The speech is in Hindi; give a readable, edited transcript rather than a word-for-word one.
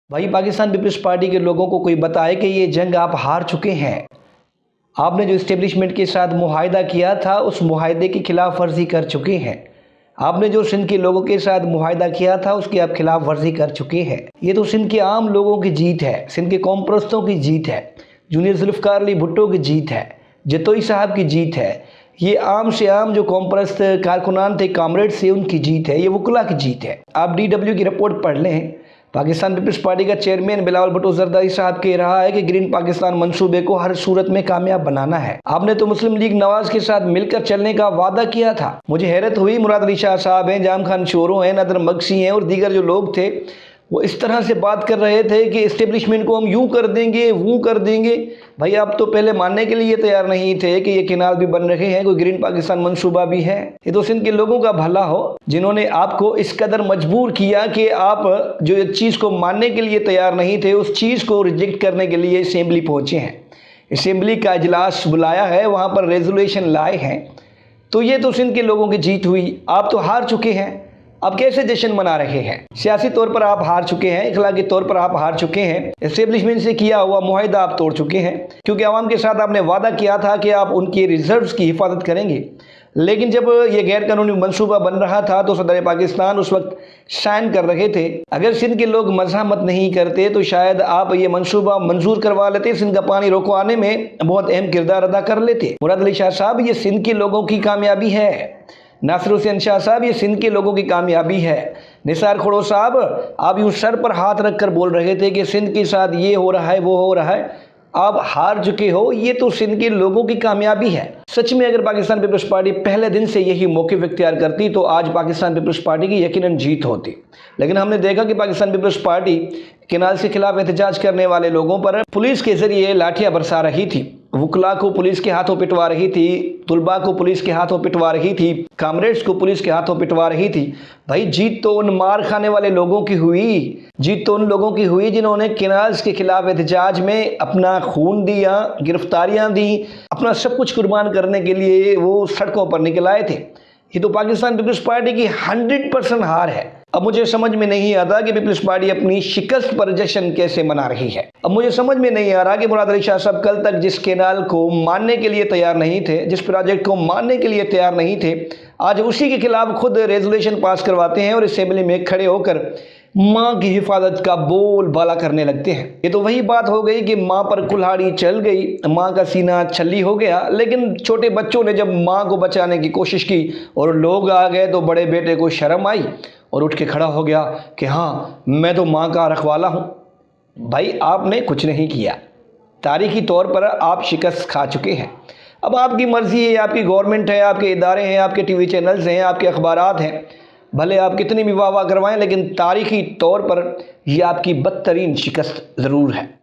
भाई पाकिस्तान पीपल्स पार्टी के लोगों को कोई बताए कि ये जंग आप हार चुके हैं। आपने जो इस्टेब्लिशमेंट के साथ मुआहदा किया था उस मुआहदे की खिलाफ वर्जी कर चुके हैं। आपने जो सिंध के लोगों के साथ मुआहदा किया था उसकी आप खिलाफ वर्जी कर चुके हैं। ये तो सिंध के आम लोगों की जीत है, सिंध के कौम परस्तों की जीत है, जूनियर जुल्फ़िकार अली भुट्टो की जीत है, जतोई साहब की जीत है। ये आम से आम जो कौम परस्त कारकुनान थे, कामरेड्स थे, उनकी जीत है, ये वकला की जीत है। आप DW की रिपोर्ट पढ़ लें। पाकिस्तान पीपल्स पार्टी का चेयरमैन बिलावल भुट्टो जरदारी साहब कह रहा है कि ग्रीन पाकिस्तान मंसूबे को हर सूरत में कामयाब बनाना है। आपने तो मुस्लिम लीग नवाज के साथ मिलकर चलने का वादा किया था। मुझे हैरत हुई, मुराद अली शाह साहब हैं, जाम खान शोरो हैं, नदर मगसी हैं और दीगर जो लोग थे वो इस तरह से बात कर रहे थे कि इस्टेब्लिशमेंट को हम यूँ कर देंगे, वो कर देंगे। भाई आप तो पहले मानने के लिए तैयार नहीं थे कि ये केनाल भी बन रहे हैं, कोई ग्रीन पाकिस्तान मंसूबा भी है। ये तो सिंध के लोगों का भला हो जिन्होंने आपको इस कदर मजबूर किया कि आप जो इस चीज़ को मानने के लिए तैयार नहीं थे उस चीज़ को रिजेक्ट करने के लिए असेंबली पहुँचे हैं। असेंबली का इजलास बुलाया है, वहाँ पर रेजोल्यूशन लाए हैं। तो ये तो सिंध के लोगों की जीत हुई। आप तो हार चुके हैं, अब कैसे जश्न मना रहे हैं? सियासी तौर पर आप हार चुके हैं, इखलाकी तौर पर आप हार चुके हैं, एस्टेब्लिशमेंट से किया हुआ मुआहदा आप तोड़ चुके हैं, क्योंकि आवाम के साथ आपने वादा किया था कि आप उनके रिजर्व्स की हिफाजत करेंगे। लेकिन जब ये गैर कानूनी मंसूबा बन रहा था तो सदर पाकिस्तान उस वक्त साइन कर रहे थे। अगर सिंध के लोग मज़ाहमत नहीं करते तो शायद आप ये मंसूबा मंजूर करवा लेते, सिंध का पानी रोकवाने में बहुत अहम किरदार अदा कर लेते। मुराद अली शाह साहब, ये सिंध के लोगों की कामयाबी है। नासिर हुसैन शाह साहब, ये सिंध के लोगों की कामयाबी है। निसार खोड़ो साहब, आप यूँ सर पर हाथ रख कर बोल रहे थे कि सिंध के साथ ये हो रहा है, वो हो रहा है। आप हार चुके हो, ये तो सिंध के लोगों की कामयाबी है। सच में अगर पाकिस्तान पीपल्स पार्टी पहले दिन से यही मौक़िफ़ इख्तियार करती तो आज पाकिस्तान पीपल्स पार्टी की यकीनन जीत होती। लेकिन हमने देखा कि पाकिस्तान पीपल्स पार्टी केनाल के खिलाफ एहतजाज करने वाले लोगों पर पुलिस के ज़रिए लाठियाँ बरसा रही थी, वकला को पुलिस के हाथों पिटवा रही थी, तुलबा को पुलिस के हाथों पिटवा रही थी, कामरेड्स को पुलिस के हाथों पिटवा रही थी। भाई जीत तो उन मार खाने वाले लोगों की हुई, जीत तो उन लोगों की हुई जिन्होंने केनाल्स के खिलाफ एहतजाज में अपना खून दिया, गिरफ्तारियां दी, अपना सब कुछ कुर्बान करने के लिए वो सड़कों पर निकल आए थे। ये तो पाकिस्तान पीपल्स पार्टी की 100% हार है। अब मुझे समझ में नहीं आता कि पीपल्स पार्टी अपनी शिकस्त पर जश्न कैसे मना रही है। अब मुझे समझ में नहीं आ रहा कि मुराद अली शाह साहब कल तक जिस केनाल को मानने के लिए तैयार नहीं थे, जिस प्रोजेक्ट को मानने के लिए तैयार नहीं थे, आज उसी के खिलाफ खुद रेजोल्यूशन पास करवाते हैं और असेंबली में खड़े होकर माँ की हिफाजत का बोल बाला करने लगते हैं। ये तो वही बात हो गई कि माँ पर कुल्हाड़ी चल गई, माँ का सीना छल्ली हो गया। लेकिन छोटे बच्चों ने जब माँ को बचाने की कोशिश की और लोग आ गए तो बड़े बेटे को शर्म आई और उठ के खड़ा हो गया कि हाँ मैं तो माँ का रखवाला हूँ। भाई आपने कुछ नहीं किया, तारीखी तौर पर आप शिकस्त खा चुके हैं। अब आपकी मर्ज़ी है, आपकी गवर्नमेंट है, आपके इदारे हैं, आपके TV चैनल्स हैं, आपके अखबारात हैं, भले आप कितनी भी वाह वाह करवाएं, लेकिन तारीखी तौर पर यह आपकी बदतरीन शिकस्त ज़रूर है।